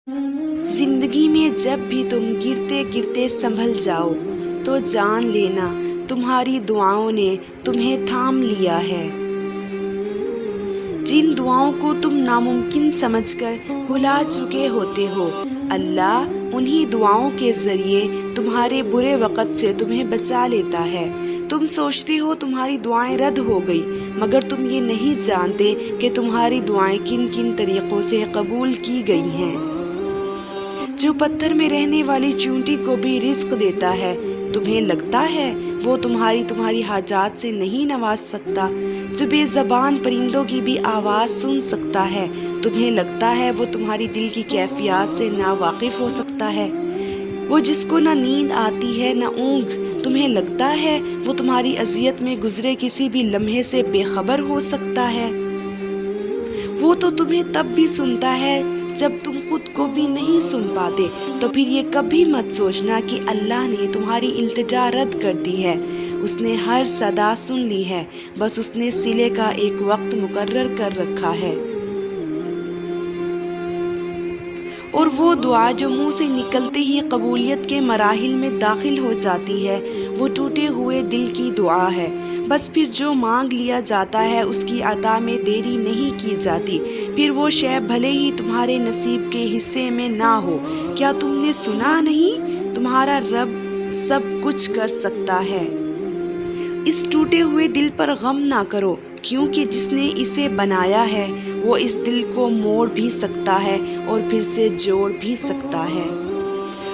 زندگی میں جب بھی تم گرتے گرتے سنبھل جاؤ تو جان لینا تمہاری دعاؤں نے تمہیں تھام لیا ہے۔ جن دعاؤں کو تم ناممکن سمجھ کر بھلا چکے ہوتے ہو، اللہ انہی دعاؤں کے ذریعے تمہارے برے وقت سے تمہیں بچا لیتا ہے۔ تم سوچتے ہو تمہاری دعائیں رد ہو گئی، مگر تم یہ نہیں جانتے کہ تمہاری دعائیں کن کن طریقوں سے قبول کی گئی ہیں۔ جو پتھر میں رہنے والی چیونٹی کو بھی رزق دیتا ہے، تمہیں لگتا ہے وہ تمہاری حاجات سے نہیں نواز سکتا؟ جو بے زبان پرندوں کی بھی آواز سن سکتا ہے، تمہیں لگتا ہے وہ تمہاری دل کی کیفیات سے ناواقف ہو سکتا ہے؟ وہ جس کو نہ نیند آتی ہے نہ اونگ، تمہیں لگتا ہے وہ تمہاری اذیت میں گزرے کسی بھی لمحے سے بے خبر ہو سکتا ہے؟ وہ تو تمہیں تب بھی سنتا ہے جب تم خود کو بھی نہیں سن پاتے۔ تو پھر یہ کبھی مت سوچنا کہ اللہ نے تمہاری التجا رد کر دی ہے۔ اس نے ہر صدا سن لی ہے، بس اس نے صلے کا ایک وقت مقرر کر رکھا ہے۔ اور وہ دعا جو منہ سے نکلتے ہی قبولیت کے مراحل میں داخل ہو جاتی ہے، وہ ٹوٹے ہوئے دل کی دعا ہے۔ بس پھر جو مانگ لیا جاتا ہے اس کی عطا میں دیری نہیں کی جاتی، پھر وہ شے بھلے ہی تمہارے نصیب کے حصے میں نہ ہو۔ کیا تم نے سنا نہیں؟ تمہارا رب سب کچھ کر سکتا ہے۔ اس ٹوٹے ہوئے دل پر غم نہ کرو، کیونکہ جس نے اسے بنایا ہے وہ اس دل کو موڑ بھی سکتا ہے اور پھر سے جوڑ بھی سکتا ہے۔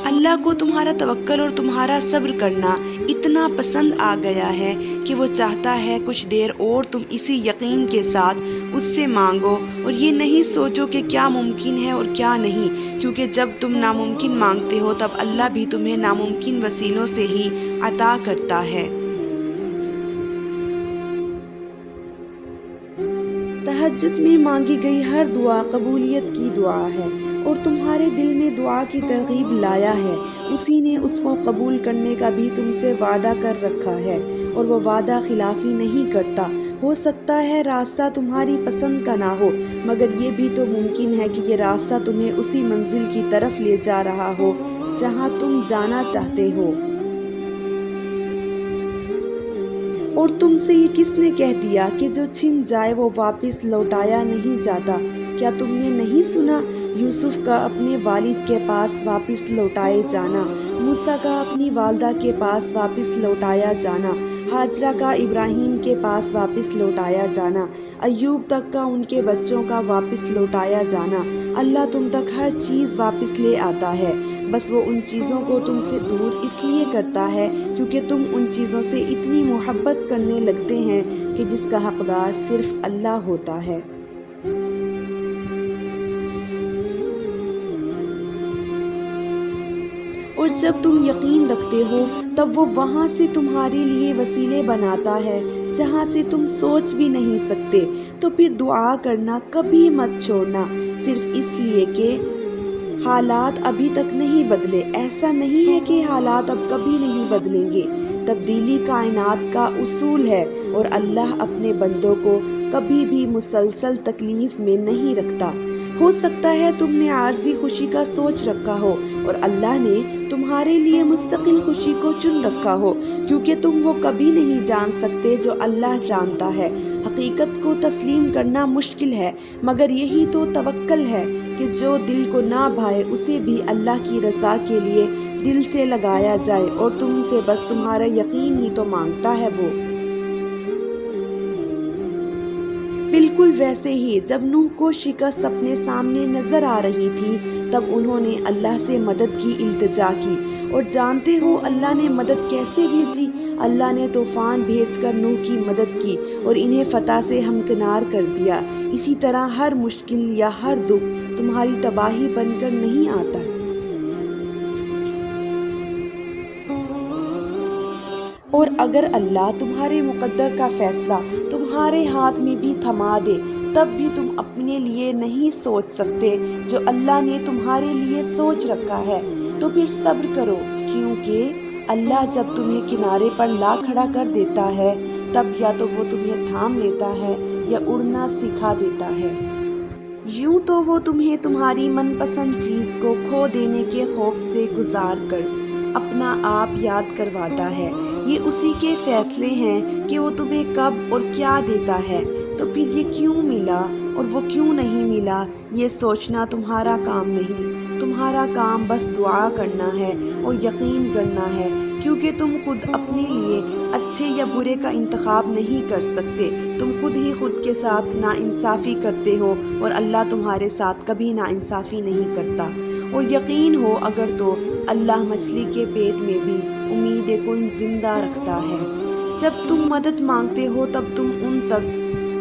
اللہ کو تمہارا توکل اور تمہارا صبر کرنا اتنا پسند آ گیا ہے کہ وہ چاہتا ہے کچھ دیر اور تم اسی یقین کے ساتھ اس سے مانگو اور یہ نہیں سوچو کہ کیا ممکن ہے اور کیا نہیں، کیونکہ جب تم ناممکن مانگتے ہو تب اللہ بھی تمہیں ناممکن وسیلوں سے ہی عطا کرتا ہے۔ تہجد میں مانگی گئی ہر دعا قبولیت کی دعا ہے، اور تمہارے دل میں دعا کی ترغیب لایا ہے، اسی نے اس کو قبول کرنے کا بھی تم سے وعدہ کر رکھا ہے، اور وہ وعدہ خلافی نہیں کرتا۔ ہو سکتا ہے راستہ تمہاری پسند کا نہ ہو، مگر یہ بھی تو ممکن ہے کہ یہ راستہ تمہیں اسی منزل کی طرف لے جا رہا ہو جہاں تم جانا چاہتے ہو۔ اور تم سے یہ کس نے کہہ دیا کہ جو چھن جائے وہ واپس لوٹایا نہیں جاتا؟ کیا تم نے نہیں سنا یوسف کا اپنے والد کے پاس واپس لوٹائے جانا، موسیٰ کا اپنی والدہ کے پاس واپس لوٹایا جانا، ہاجرہ کا ابراہیم کے پاس واپس لوٹایا جانا، ایوب تک کا ان کے بچوں کا واپس لوٹایا جانا؟ اللہ تم تک ہر چیز واپس لے آتا ہے، بس وہ ان چیزوں کو تم سے دور اس لیے کرتا ہے کیونکہ تم ان چیزوں سے اتنی محبت کرنے لگتے ہیں کہ جس کا حقدار صرف اللہ ہوتا ہے۔ اور جب تم یقین رکھتے ہو تب وہ وہاں سے تمہارے لیے وسیلے بناتا ہے جہاں سے تم سوچ بھی نہیں سکتے۔ تو پھر دعا کرنا کبھی مت چھوڑنا، صرف اس لیے کہ حالات ابھی تک نہیں بدلے۔ ایسا نہیں ہے کہ حالات اب کبھی نہیں بدلیں گے، تبدیلی کائنات کا اصول ہے، اور اللہ اپنے بندوں کو کبھی بھی مسلسل تکلیف میں نہیں رکھتا۔ ہو سکتا ہے تم نے عارضی خوشی کا سوچ رکھا ہو اور اللہ نے تمہارے لیے مستقل خوشی کو چن رکھا ہو، کیونکہ تم وہ کبھی نہیں جان سکتے جو اللہ جانتا ہے۔ حقیقت کو تسلیم کرنا مشکل ہے، مگر یہی تو توکل ہے کہ جو دل کو نہ بھائے اسے بھی اللہ کی رضا کے لیے دل سے لگایا جائے، اور تم سے بس تمہارا یقین ہی تو مانگتا ہے وہ۔ بالکل ویسے ہی جب نوح کو شکست اپنے سامنے نظر آ رہی تھی تب انہوں نے اللہ سے مدد کی التجا کی، اور جانتے ہو اللہ نے مدد کیسے بھیجی؟ اللہ نے طوفان بھیج کر نوح کی مدد کی اور انہیں فتح سے ہمکنار کر دیا۔ اسی طرح ہر مشکل یا ہر دکھ تمہاری تباہی بن کر نہیں آتا۔ اور اگر اللہ تمہارے مقدر کا فیصلہ تمہارے ہاتھ میں بھی تھما دے تب بھی تم اپنے لیے نہیں سوچ سکتے جو اللہ نے تمہارے لیے سوچ رکھا ہے۔ تو پھر صبر کرو، کیونکہ اللہ جب تمہیں کنارے پر لا کھڑا کر دیتا ہے تب یا تو وہ تمہیں تھام لیتا ہے یا اڑنا سکھا دیتا ہے۔ یوں تو وہ تمہیں تمہاری من پسند چیز کو کھو دینے کے خوف سے گزار کر اپنا آپ یاد کرواتا ہے۔ یہ اسی کے فیصلے ہیں کہ وہ تمہیں کب اور کیا دیتا ہے، تو پھر یہ کیوں ملا اور وہ کیوں نہیں ملا، یہ سوچنا تمہارا کام نہیں۔ تمہارا کام بس دعا کرنا ہے اور یقین کرنا ہے، کیونکہ تم خود اپنے لیے اچھے یا برے کا انتخاب نہیں کر سکتے۔ تم خود ہی خود کے ساتھ ناانصافی کرتے ہو اور اللہ تمہارے ساتھ کبھی ناانصافی نہیں کرتا۔ اور یقین ہو اگر تو اللہ مچھلی کے پیٹ میں بھی امید کن زندہ رکھتا ہے۔ جب تم مدد مانگتے ہو تب تم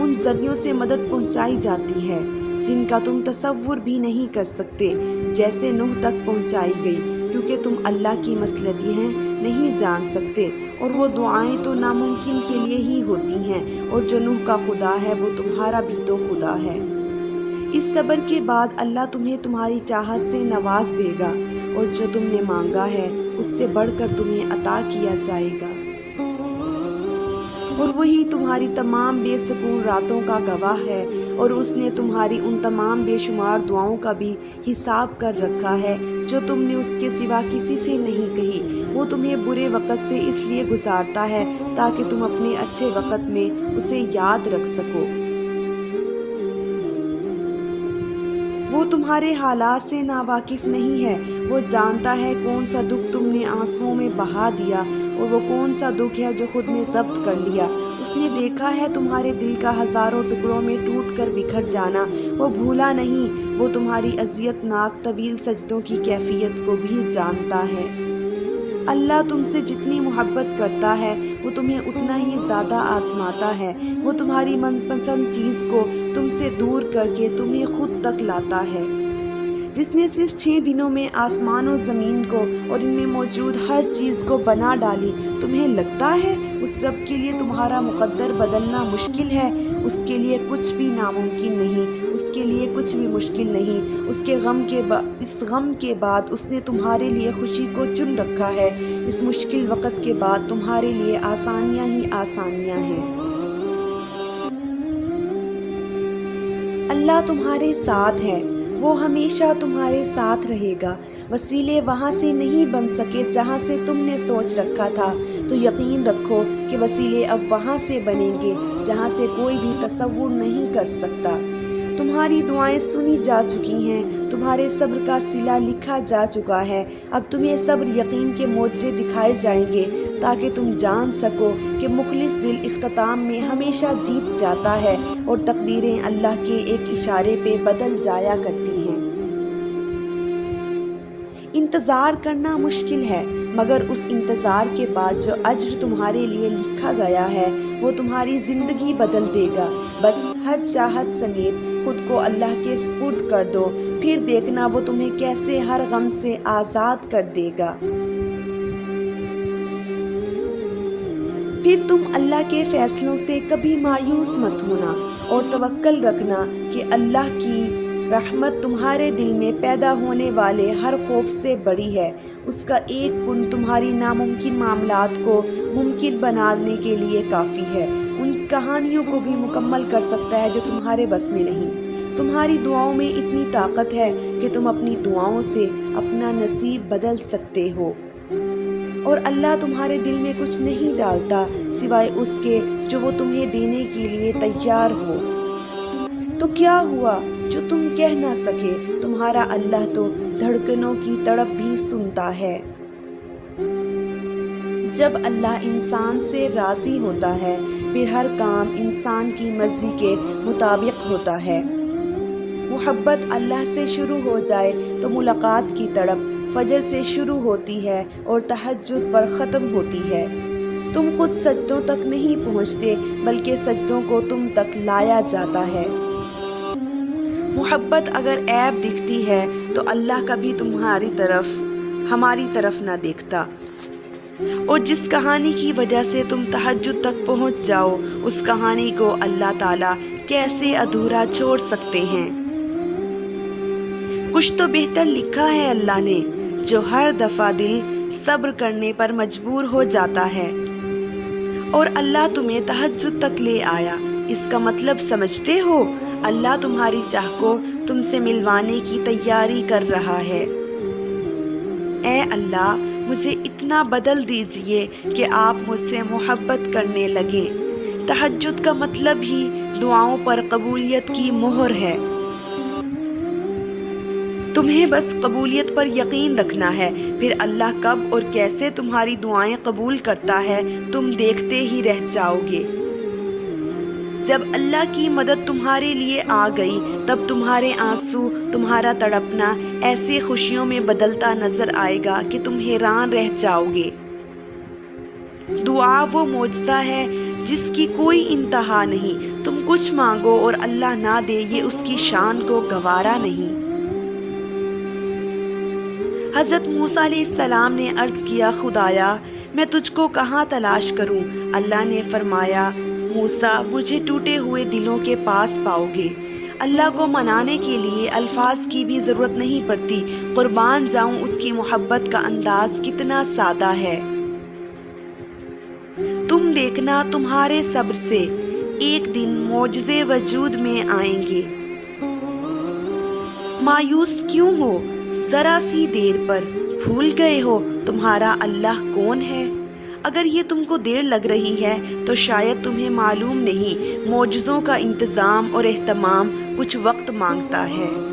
ان ذریعوں سے مدد پہنچائی جاتی ہے جن کا تم تصور بھی نہیں کر سکتے، جیسے نوح تک پہنچائی گئی، کیونکہ تم اللہ کی مصلحتیں نہیں جان سکتے، اور وہ دعائیں تو ناممکن کے لیے ہی ہوتی ہیں، اور جو نوح کا خدا ہے وہ تمہارا بھی تو خدا ہے۔ اس صبر کے بعد اللہ تمہیں تمہاری چاہت سے نواز دے گا، اور جو تم نے مانگا ہے اس سے بڑھ کر تمہیں عطا کیا جائے گا، اور وہی تمہاری تمام بے سکون راتوں کا گواہ ہے، اور اس نے تمہاری ان تمام بے شمار دعاؤں کا بھی حساب کر رکھا ہے جو تم نے اس کے سوا کسی سے نہیں کہی۔ وہ تمہیں برے وقت سے اس لیے گزارتا ہے تاکہ تم اپنے اچھے وقت میں اسے یاد رکھ سکو۔ وہ تمہارے حالات سے ناواقف نہیں ہے، وہ جانتا ہے کون سا دکھ تم نے آنسوؤں میں بہا دیا اور وہ کون سا دکھ ہے جو خود میں ضبط کر لیا۔ اس نے دیکھا ہے تمہارے دل کا ہزاروں ٹکڑوں میں ٹوٹ کر بکھر جانا، وہ بھولا نہیں۔ وہ تمہاری اذیت ناک طویل سجدوں کی کیفیت کو بھی جانتا ہے۔ اللہ تم سے جتنی محبت کرتا ہے وہ تمہیں اتنا ہی زیادہ آزماتا ہے۔ وہ تمہاری من پسند چیز کو تم سے دور کر کے تمہیں خود تک لاتا ہے۔ جس نے صرف 6 دنوں میں آسمان و زمین کو اور ان میں موجود ہر چیز کو بنا ڈالی، تمہیں لگتا ہے اس رب کے لیے تمہارا مقدر بدلنا مشکل ہے؟ اس کے لیے کچھ بھی ناممکن نہیں، اس کے لیے کچھ بھی مشکل نہیں۔ اس غم کے بعد اس نے تمہارے لیے خوشی کو چن رکھا ہے۔ اس مشکل وقت کے بعد تمہارے لیے آسانیاں ہی آسانیاں ہیں۔ اللہ تمہارے ساتھ ہے، وہ ہمیشہ تمہارے ساتھ رہے گا۔ وسیلے وہاں سے نہیں بن سکے جہاں سے تم نے سوچ رکھا تھا، تو یقین رکھو کہ وسیلے اب وہاں سے بنیں گے جہاں سے کوئی بھی تصور نہیں کر سکتا۔ تمہاری دعائیں سنی جا چکی ہیں، تمہارے صبر کا صلہ لکھا جا چکا ہے۔ اب تمہیں صبر یقین کے معجزے دکھائے جائیں گے تاکہ تم جان سکو کہ مخلص دل اختتام میں ہمیشہ جیت جاتا ہے، اور تقدیریں اللہ کے ایک اشارے پہ بدل جایا کرتی ہیں۔ انتظار کرنا مشکل ہے، مگر اس انتظار کے بعد جو اجر تمہارے لیے لکھا گیا ہے وہ تمہاری زندگی بدل دے گا۔ بس ہر چاہت سمیت خود کو اللہ کے سپرد کر دو، پھر دیکھنا وہ تمہیں کیسے ہر غم سے آزاد کر دے گا۔ پھر تم اللہ کے فیصلوں سے کبھی مایوس مت ہونا، اور توکل رکھنا کہ اللہ کی رحمت تمہارے دل میں پیدا ہونے والے ہر خوف سے بڑی ہے۔ اس کا ایک کن تمہاری ناممکن معاملات کو ممکن بنانے کے لیے کافی ہے، ان کہانیوں کو بھی مکمل کر سکتا ہے جو تمہارے بس میں نہیں۔ تمہاری دعاؤں میں اتنی طاقت ہے کہ تم اپنی دعاؤں سے اپنا نصیب بدل سکتے ہو، اور اللہ تمہارے دل میں کچھ نہیں ڈالتا سوائے اس کے جو وہ تمہیں دینے کے لیے تیار ہو۔ تو کیا ہوا جو تم کہہ نہ سکے؟ تمہارا اللہ تو دھڑکنوں کی تڑپ بھی سنتا ہے۔ جب اللہ انسان سے راضی ہوتا ہے پھر ہر کام انسان کی مرضی کے مطابق ہوتا ہے۔ محبت اللہ سے شروع ہو جائے تو ملاقات کی تڑپ فجر سے شروع ہوتی ہے اور تہجد پر ختم ہوتی ہے۔ تم خود سجدوں تک نہیں پہنچتے بلکہ سجدوں کو تم تک لایا جاتا ہے۔ محبت اگر عیب دکھتی ہے تو اللہ کبھی ہماری طرف نہ دیکھتا، اور جس کہانی کی وجہ سے تم تہجد تک پہنچ جاؤ اس کہانی کو اللہ تعالیٰ کیسے ادھورا چھوڑ سکتے ہیں؟ کچھ تو بہتر لکھا ہے اللہ نے، جو ہر دفعہ دل صبر کرنے پر مجبور ہو جاتا ہے، اور اللہ تمہیں تہجد تک لے آیا۔ اس کا مطلب سمجھتے ہو؟ اللہ تمہاری چاہ کو تم سے ملوانے کی تیاری کر رہا ہے۔ اے اللہ، مجھے اتنا بدل دیجئے کہ آپ مجھ سے محبت کرنے لگیں۔ تہجد کا مطلب ہی دعاؤں پر قبولیت کی مہر ہے۔ تمہیں بس قبولیت پر یقین رکھنا ہے، پھر اللہ کب اور کیسے تمہاری دعائیں قبول کرتا ہے تم دیکھتے ہی رہ جاؤ گے۔ جب اللہ کی مدد تمہارے لیے آ گئی تب تمہارے آنسو، تمہارا تڑپنا ایسے خوشیوں میں بدلتا نظر آئے گا کہ تم حیران رہ جاؤ گے۔ دعا وہ معجزہ ہے جس کی کوئی انتہا نہیں۔ تم کچھ مانگو اور اللہ نہ دے، یہ اس کی شان کو گوارا نہیں۔ حضرت موسیٰ علیہ السلام نے عرض کیا، خدایا میں تجھ کو کہاں تلاش کروں؟ اللہ نے فرمایا، موسیٰ مجھے ٹوٹے ہوئے دلوں کے پاس پاؤ گے۔ اللہ کو منانے کے لیے الفاظ کی بھی ضرورت نہیں پڑتی۔ قربان جاؤں اس کی محبت کا انداز کتنا سادہ ہے۔ تم دیکھنا تمہارے صبر سے ایک دن معجزے وجود میں آئیں گے۔ مایوس کیوں ہو ذرا سی دیر پر؟ بھول گئے ہو تمہارا اللہ کون ہے؟ اگر یہ تم کو دیر لگ رہی ہے تو شاید تمہیں معلوم نہیں، معجزوں کا انتظام اور اہتمام کچھ وقت مانگتا ہے۔